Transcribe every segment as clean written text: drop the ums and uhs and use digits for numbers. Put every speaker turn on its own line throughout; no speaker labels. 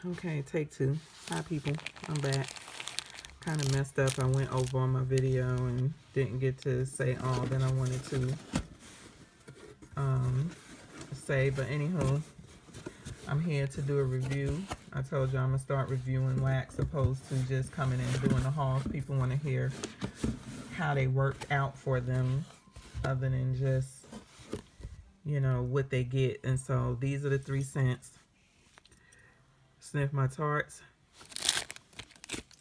Okay, take two. Hi, people. I'm back. Kind of messed up. I went over on my video and didn't get to say all that I wanted to um, say. But anywho, I'm here to do a review. I told you I'm going to start reviewing wax opposed to just coming and doing a haul. People want to hear how they worked out for them other than just, what they get. And so these are the 3 scents. Sniff My Tarts,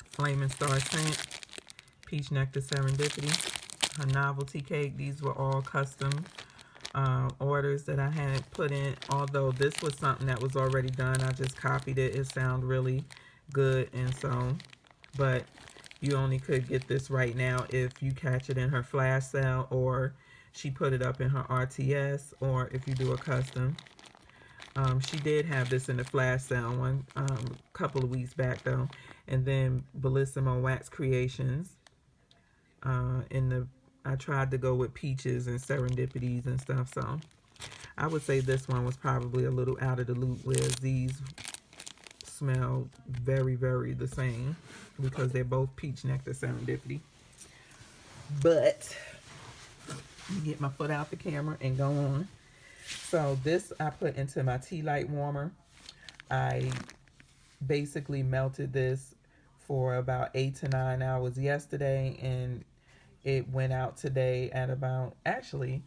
Flaming Star Scent, Peach Nectar Serendipity, her novelty cake. These were all custom orders that I had put in. Although this was something that was already done, I just copied it. It sounded really good, and so, but you only could get this right now if you catch it in her flash sale, or she put it up in her RTS, or if you do a custom. She did have this in the flash sale one couple of weeks back though, and then Bellissimo Wax Creations. In the I tried to go with peaches and serendipities and stuff, so I would say this one was probably a little out of the loop, whereas these smell very, very the same because they're both peach nectar serendipity. But get my foot out the camera and go on. So this I put into my tea light warmer. I basically melted this for about 8 to 9 hours yesterday, and it went out today at about, actually,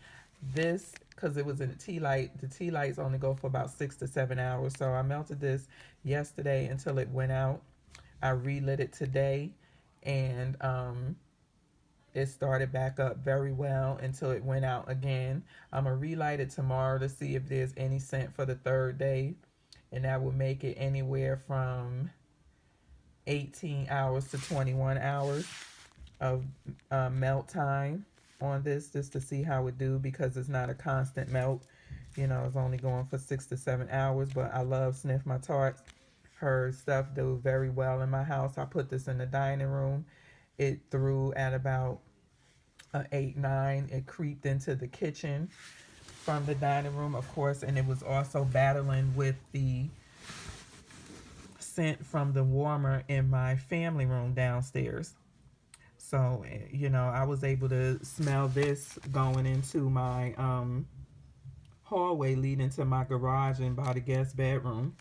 this, because it was in a tea light, the tea lights only go for about 6 to 7 hours. So I melted this yesterday until it went out. I relit it today, and it started back up very well until it went out again. I'm going to relight it tomorrow to see if there's any scent for the third day, and that would make it anywhere from 18 hours to 21 hours of melt time on this, just to see how it do, because it's not a constant melt. It's only going for 6 to 7 hours. But I love Sniff My Tarts. Her stuff do very well in my house. I put this in the dining room. It threw at about 8, 9. It creeped into the kitchen from the dining room, of course, and it was also battling with the scent from the warmer in my family room downstairs. So, I was able to smell this going into my hallway leading to my garage and by the guest bedroom.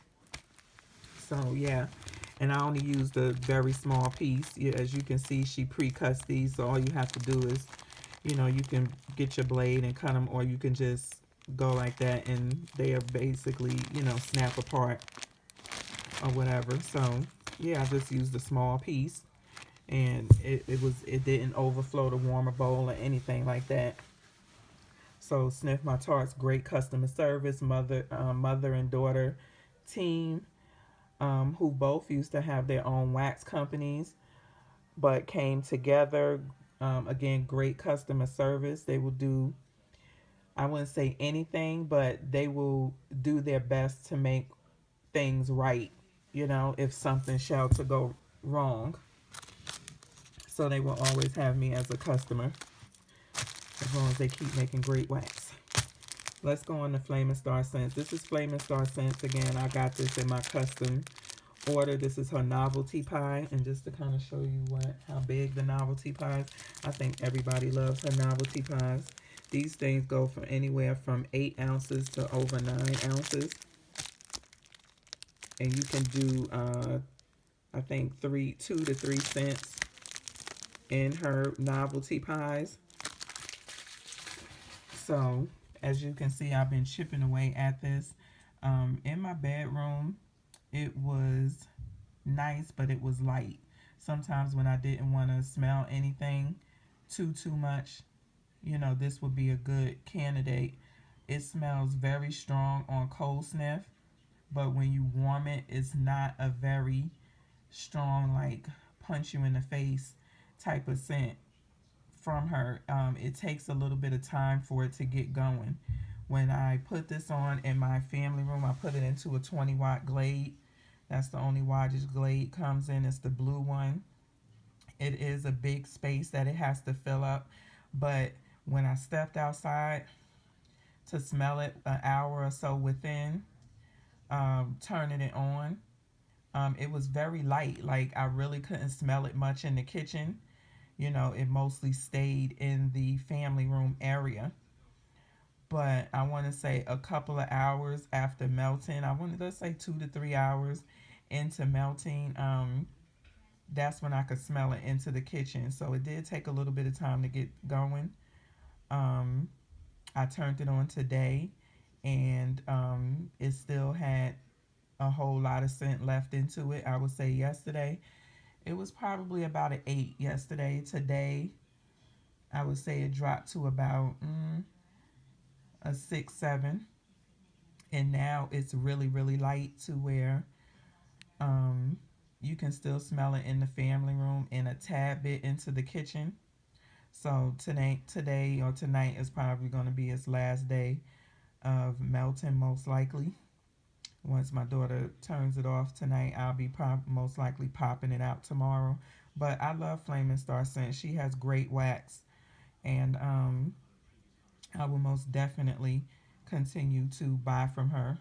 So, yeah. And I only used a very small piece. Yeah, as you can see, she pre-cuts these. So all you have to do is, you can get your blade and cut them, or you can just go like that and they are basically, snap apart or whatever. So, yeah, I just used a small piece. And it didn't overflow the warmer bowl or anything like that. So Sniff My Tarts, great customer service, mother and daughter team, who both used to have their own wax companies, but came together. Again, great customer service. They will do, I wouldn't say anything, but they will do their best to make things right, if something shall to go wrong. So they will always have me as a customer as long as they keep making great wax. Let's go on to Flaming Star Scents. This is Flaming Star Scents. Again, I got this in my custom order. This is her novelty pie. And just to kind of show you how big the novelty pies, I think everybody loves her novelty pies. These things go from anywhere from 8 ounces to over 9 ounces. And you can do, I think, 2 to 3 cents in her novelty pies. So, as you can see, I've been chipping away at this. In my bedroom, it was nice, but it was light. Sometimes when I didn't want to smell anything too much, this would be a good candidate. It smells very strong on cold sniff, but when you warm it, it's not a very strong, like punch you in the face type of scent from her. It takes a little bit of time for it to get going. When I put this on in my family room, I put it into a 20-watt Glade. That's the only wattage Glade comes in. It's the blue one. It is a big space that it has to fill up. But when I stepped outside to smell it an hour or so within turning it on, It was very light. Like I really couldn't smell it much in the kitchen. It mostly stayed in the family room area. But I want to say a couple of hours after melting, I want to let's say 2 to 3 hours into melting, that's when I could smell it into the kitchen. So it did take a little bit of time to get going. Um, I turned it on today, and it still had a whole lot of scent left into it. I would say yesterday it was probably about an 8 yesterday. Today I would say it dropped to about a 6, 7. And now it's really, really light to where um, you can still smell it in the family room and a tad bit into the kitchen. So today or tonight is probably going to be its last day of melting, most likely. Once my daughter turns it off tonight, I'll be most likely popping it out tomorrow. But I love Flaming Star scent. She has great wax, and I will most definitely continue to buy from her.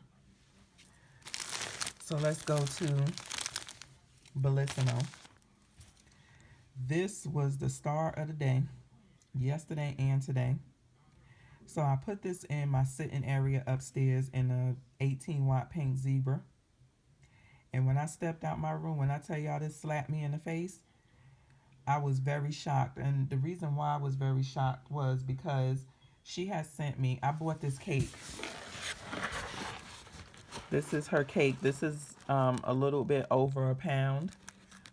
So let's go to Bellissimo. This was the star of the day, yesterday and today. So I put this in my sitting area upstairs in a 18-watt pink zebra. And when I stepped out my room, when I tell y'all this slapped me in the face, I was very shocked. And the reason why I was very shocked was because she has sent me, I bought this cake. This is her cake. This is a little bit over a pound.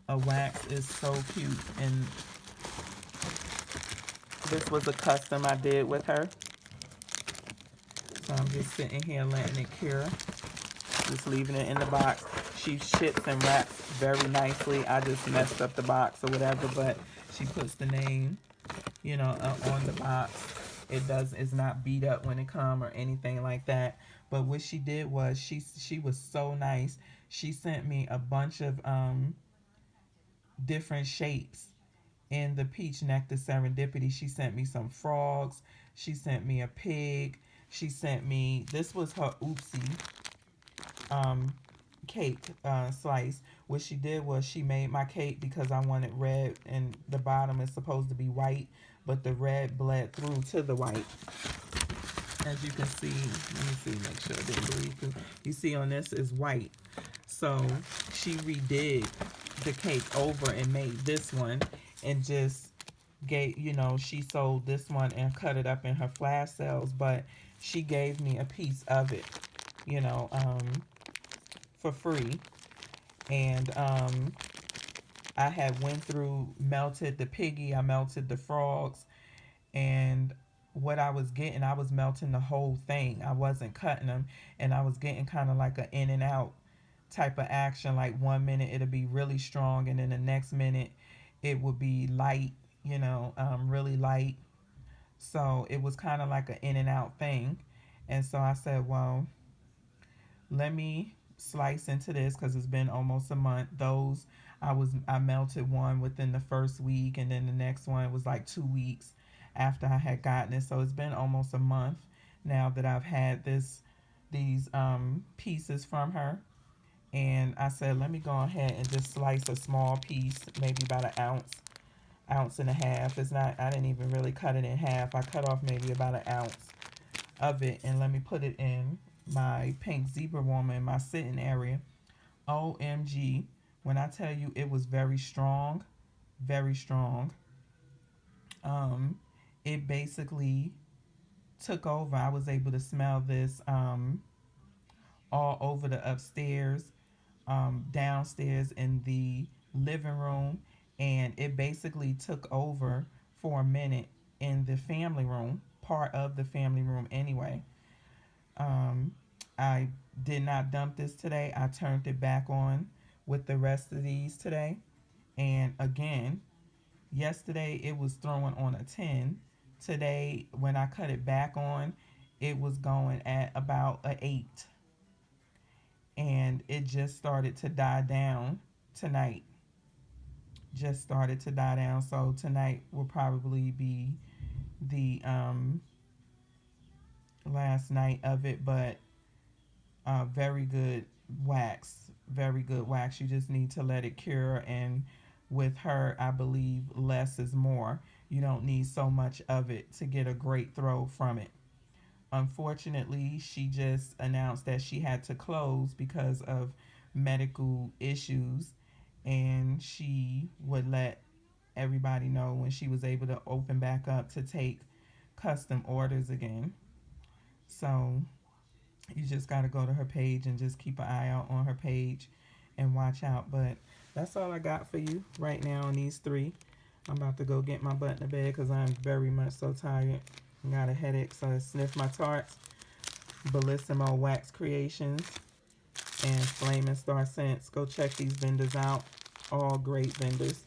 A wax is so cute. And this was a custom I did with her. So I'm just sitting here letting it cure. Just leaving it in the box. She ships and wraps very nicely. I just messed up the box or whatever, but she puts the name, on the box. It's not beat up when it comes or anything like that. But what she did was she was so nice. She sent me a bunch of different shapes in the peach nectar serendipity. She sent me some frogs. She sent me a pig. She sent me, this was her oopsie cake slice. What she did was she made my cake because I wanted red and the bottom is supposed to be white, but the red bled through to the white. As you can see, let me see, make sure I didn't bleed through. You see on this is white. So she redid the cake over and made this one and just gave, she sold this one and cut it up in her flash sales, but she gave me a piece of it, you know, for free. And I had went through, melted the piggy, I melted the frogs, and what I was getting, I was melting the whole thing. I wasn't cutting them, and I was getting kind of like an in and out type of action. Like 1 minute it'll be really strong, and then the next minute it would be light, really light. So it was kind of like an in and out thing. And so I said, well, let me slice into this because it's been almost a month. I melted one within the first week, and then the next one was like 2 weeks after I had gotten it. So it's been almost a month now that I've had these pieces from her. And I said, let me go ahead and just slice a small piece, maybe about an ounce and a half. It's not, I didn't even really cut it in half. I cut off maybe about an ounce of it, and let me put it in my pink zebra warmer in my sitting area. OMG, when I tell you it was very strong, very strong. It basically took over. I was able to smell this all over the upstairs, downstairs in the living room, and it basically took over for a minute in the family room, part of the family room anyway. Um, I did not dump this today. I turned it back on with the rest of these today. And again, yesterday it was throwing on a 10. Today, when I cut it back on, it was going at about a 8. And it just started to die down tonight. Just started to die down. So tonight will probably be the last night of it, but very good wax. very good wax. You just need to let it cure, and with her, I believe less is more. You don't need so much of it to get a great throw from it. Unfortunately, she just announced that she had to close because of medical issues, and she would let everybody know when she was able to open back up to take custom orders again. So you just got to go to her page and just keep an eye out on her page and watch out. But that's all I got for you right now on these three. I'm about to go get my butt in the bed because I'm very much so tired. I got a headache, so I sniff my tarts, Bellissimo Wax Creations, and Flamin' Star Scents. Go check these vendors out. All great vendors.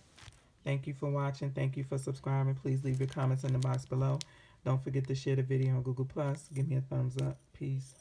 Thank you for watching. Thank you for subscribing. Please leave your comments in the box below. Don't forget to share the video on Google+. Give me a thumbs up. Peace.